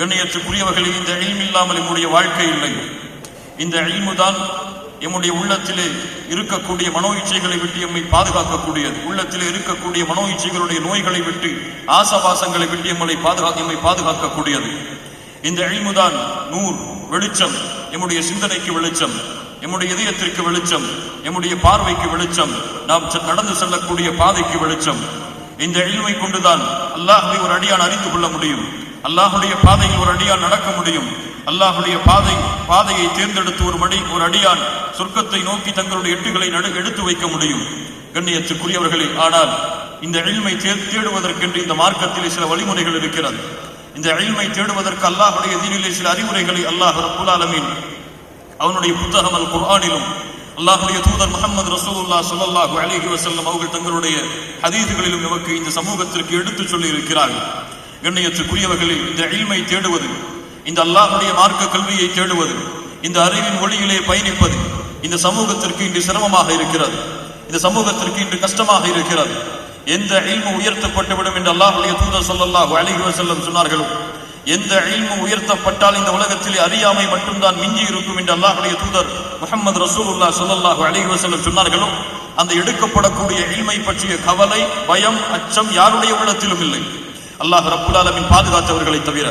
கண்ணியத்துக்குரியவர்களே, இந்த இல்ம் இல்லாமல் நம்முடைய வாழ்க்கை இல்லை. இந்த இல்மு தான் எம்முடைய உள்ளத்திலே இருக்கக்கூடிய மனோ இச்சைகளை விட்டு எம்மை பாதுகாக்கக்கூடியது. உள்ளத்திலே இருக்கக்கூடிய மனோ இச்சைகளுடைய நோய்களை விட்டு, ஆசபாசங்களை விட்டு எம்மை பாதுகாக்கக்கூடியது. இந்த இல்மு தான் நூர், வெளிச்சம், எம்முடைய சிந்தனைக்கு வெளிச்சம், எம்முடைய இதயத்திற்கு வெளிச்சம், எம்முடைய பார்வைக்கு வெளிச்சம், நாம் நடந்து செல்லக்கூடிய பாதைக்கு வெளிச்சம். இந்த இல்மை கொண்டுதான் அல்லாஹ்வை ஒரு அடியான் அறிந்து கொள்ள முடியும். அல்லாஹுடைய பாதையில் ஒரு அடியான் நடக்க முடியும். அல்லாஹுடைய பாதையை தேர்ந்தெடுத்து ஒரு அடியான் சொர்க்கத்தை நோக்கி தங்களுடைய எட்டுகளை எடுத்து வைக்க முடியும். கண்ணியத்துக்குரியவர்களே, ஆனால் இந்த இல்மை தேடுவதற்கென்று இந்த மார்க்கத்திலே சில வழிமுறைகள் இருக்கிறது. இந்த இல்மை தேடுவதற்கு அல்லாஹுடைய தீனிலே சில அறிவுரைகளை அல்லாஹ் ரப்புல் ஆலமீன் அவனுடைய புத்தகம் அல் குர்ஆனிலும் அல்லாஹுடைய தூதர் முஹம்மது ரசூலுல்லாஹ் ஸல்லல்லாஹு அலைஹி வஸல்லம் அவர்கள் தங்களுடைய ஹதீஸ்களிலும் நமக்கு இந்த சமூகத்திற்கு எடுத்து சொல்லி இருக்கிறார்கள். கண்ணியத்துக்குரியவர்களே, இந்த இல்மை தேடுவது, இந்த அல்லாஹுடைய மார்க்க கல்வியை தேடுவது, இந்த அறிவின் ஒளியிலே பயணிப்பது இந்த சமூகத்திற்கு இன்று சிரமமாக இருக்கிறது. இந்த சமூகத்திற்கு இன்று கஷ்டமாக இருக்கிறது. எந்த இல்மு உயர்த்தப்பட்டுவிடும் என்று அல்லாஹுடைய தூதர் ஸல்லல்லாஹு அலைஹி வஸல்லம் சொன்னார்களோ, எந்த இல்மு உயர்த்தப்பட்டால் இந்த உலகத்திலே அறியாமை மட்டும்தான் மிஞ்சி இருக்கும் என்று அல்லாஹுடைய தூதர் முஹம்மது ரசூலுல்லாஹ் ஸல்லல்லாஹு அலைஹி வஸல்லம் சொன்னார்களோ, அந்த எடுக்கப்படக்கூடிய இல்மை பற்றிய கவலை, பயம், அச்சம் யாருடைய உள்ளத்திலும் இல்லை, அல்லாஹ் ரப்புல் ஆலமீன் பாதுகாத்தவர்களை தவிர.